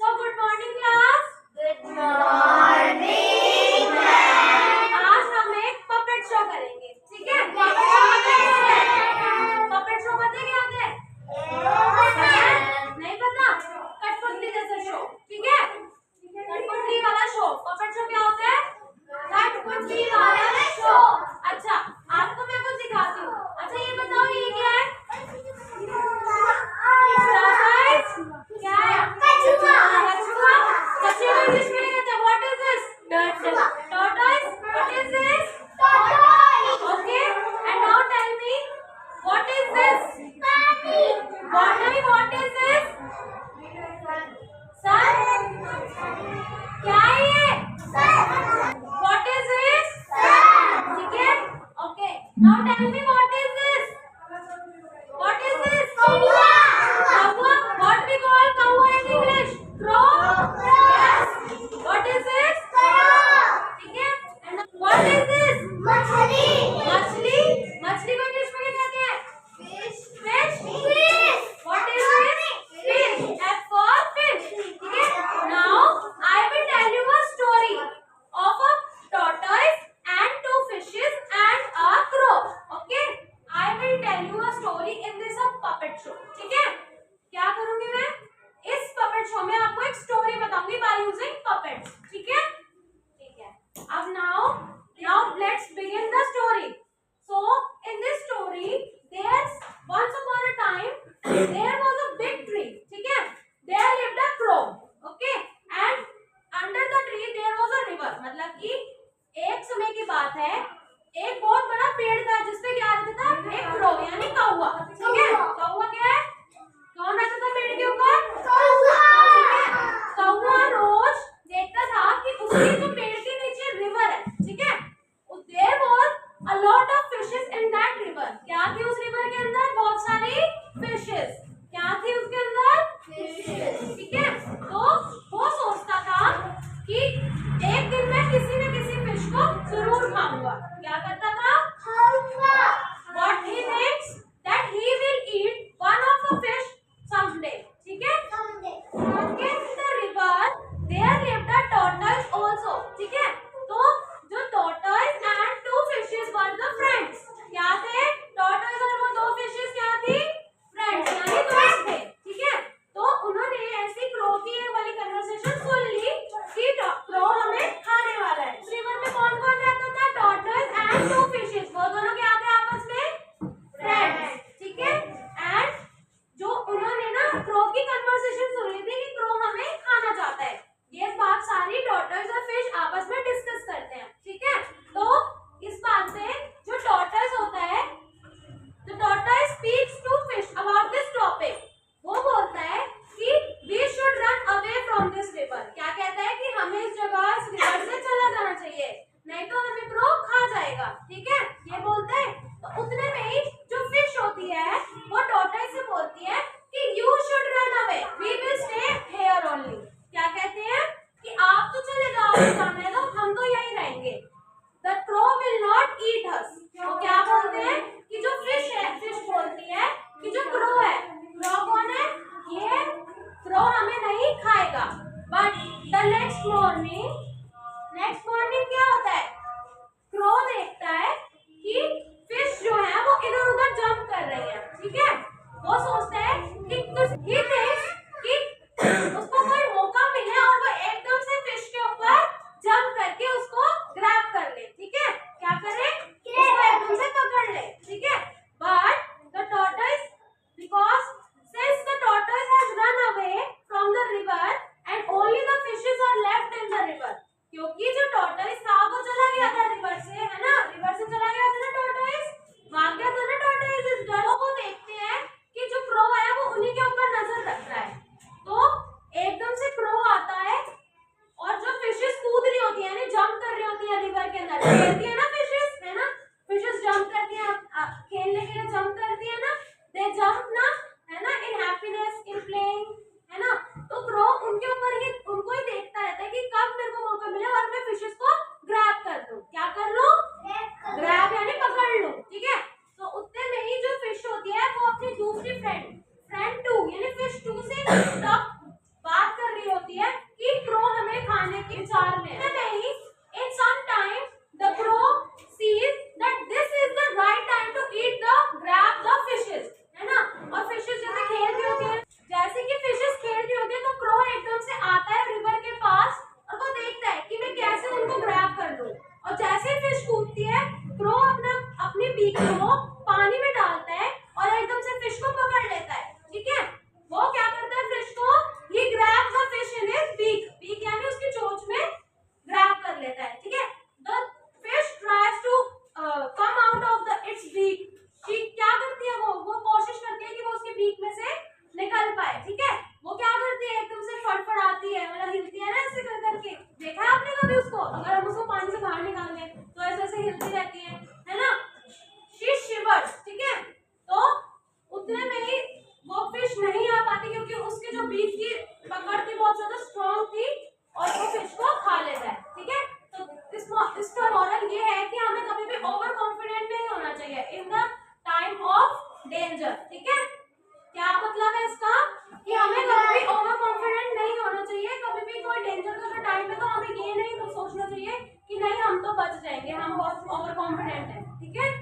So good morning class. Good morning. आज हम एक पपेट शो करेंगे, ठीक है? पपेट शो पता है क्या होता है? नहीं पता? कठपुतली जैसा शो, ठीक है? कठपुतली वाला शो। पपेट शो क्या होता है? कठपुतली वाला शो। अच्छा, आपको मैं कुछ सिखाती हूँ। अच्छा ये बताओ ये क्या है? क्या है? कछुआ। कछुआ को इंग्लिश में कहते हैं what is this? Tortoise. What is this? Okay. And now tell me, what is this? What is this? Sun. क्या है ये? What is this? ठीक है? Okay. Now tell me, what is this? What is this? Kawa. What we call kawa in English? Crow. Yes. What is this? ठीक है? And what is this? मछली को English में क्या कहते हैं? Fish. What is this? Fish. F for fish. ठीक है? Now I will tell you a story of a tortoise and two fishes and a crow. Okay? I will tell you a story in this puppet show. ठीक है? क्या करूंगी मैं? इस puppet show में आपको एक story बताऊंगी by using puppets. ठीक है? अब now let's begin the story. So in this story there's once upon a time there was a big tree. ठीक है? There lived a crow. Okay? And under the tree there was a river. मतलब कि एक समय की बात है, एक बहुत बड़ा पेड़ था जिसपे क्या रहता था? एक crow यानी कौवा. ठीक है? कौवा क्या है? कौन रहता था पेड़ के ऊपर? कौवा. ठीक है? कौवा रोज देखता था कि उसके जो पेड़ के नीचे रिवर है, ठीक है? There was a lot of fishes in that river. क्या थी उस रिवर के अंदर? बहुत सारी fishes. क्या थी उसके अंदर? Fishes. ठीक है? तो वो सोचता था कि एक दिन मैं किसी न किसी फिश को जरूर खाऊंगा. क्या करता था? खाऊंगा. What he thinks that he will eat one of the fish someday. ठीक है? Someday. Okay. The river there lived a tortoise also. ठीक है? तो जो tortoise and two fishes were the friends. क्या थे? tortoise और वो दो fishes क्या थी? friends यानी दोस्त थे. ठीक है? तो उन्होंने ऐसी crow की ये वाली conversation सुन ली कि crow हमें खाने वाला है. उस river में कौन कौन रहता था? tortoise and two fishes. वो दोनों क्या थे आपस में? friends. ठीक है? And जो उन्होंने ना crow की conversation सुन ली थी कि crow हमें खाना चाहता है. ये बात सारी tortoise और fish आपस में डिस्कस करते हैं. ठीक है? तो इस बात से जो tortoise होता है, the tortoise speaks to fish about this topic. वो बोलता है कि we should run away from this river. क्या कहता है कि हमें इस जगह इस रिवर से चला जाना चाहिए, नहीं तो हमें crow खा जाएगा. ठीक है? ये बोलता है. तो उतने में ही जो fish होती है वो tortoise से बोलती है कि you should run away. We will stay here only. क्या कहते हैं कि आप तो चले जाओ, जाने दो, हम तो यहीं रहेंगे. The crow will not eat us. तो क्या बोलते हैं कि जो fish है, fish बोलती है कि जो crow है, crow कौन है? ये crow हमें नहीं खाएगा. But the next morning क्या होता है? crow देखता है कि fish जो है वो इधर उधर जंप कर रही है. ठीक है? वो सोचता है कि he thinks कि उसको कोई मौका मिले और वो एकदम से फिश के ऊपर जंप करके उसको ग्रैब कर ले. ठीक है? क्या करे? उसको एकदम से पकड़ ले. ठीक है? But the tortoise, because since the tortoise has run away from the river and only the fishes are left in the river. क्योंकि जो tortoise था वो चला गया था रिवर से, है ना? रिवर से चला गया था ना tortoise, भाग गया था ना tortoise. इस डर को देखते हैं कि जो crow है वो उन्हीं के ऊपर नजर रख रहा है. तो एकदम से crow आता है और जो फिशेस कूद रही होती है ना, जंप कर रही होती है रिवर के अंदर, खेलती है ना फिशेस, है ना? फिशेस जंप करती है, खेलने के लिए जंप करती है ना, दे जंप ना, है ना, इन हैप्पीनेस, इन प्लेइंग, है ना? तो crow उनके ऊपर ही, उनको ही देखता रहता है कि कब मेरे को मौका मिले और मैं फिशेस को ग्रैब कर दूं. क्या कर लूं? ग्रैब यानी पकड़ लूं. ठीक है? तो उतने में ही जो फिश होती है वो अपनी दूसरी फ्रेंड टू यानी फिश टू से बात कर रही होती है पाए, ठीक है। वो क्या करती है, एकदम से फड़फड़ाती है, मतलब हिलती है ना ऐसे कर करके। देखा है आपने कभी उसको? अगर हम उसको पानी से बाहर निकाल दें तो ऐसे ऐसे हिलती रहती है ना। शी शिवर्स, ठीक है। तो उतने में ही वो फिश नहीं आ पाती क्योंकि उसके जो बीच की पकड़ थी बहुत ज्यादा स्ट्रॉन्ग थी और वो फिश को खा लेता है, ठीक है। तो इसका मॉरल ये है कि हमें कभी भी ओवर कॉन्फिडेंट नहीं होना चाहिए in the time of danger, ठीक है। क्या मतलब है इसका, कि हमें कभी भी ओवर कॉन्फिडेंट नहीं होना चाहिए। कभी भी कोई डेंजर का टाइम है तो हमें ये नहीं सोचना चाहिए कि नहीं हम तो बच जाएंगे, हम बहुत ओवर कॉन्फिडेंट हैं, ठीक है।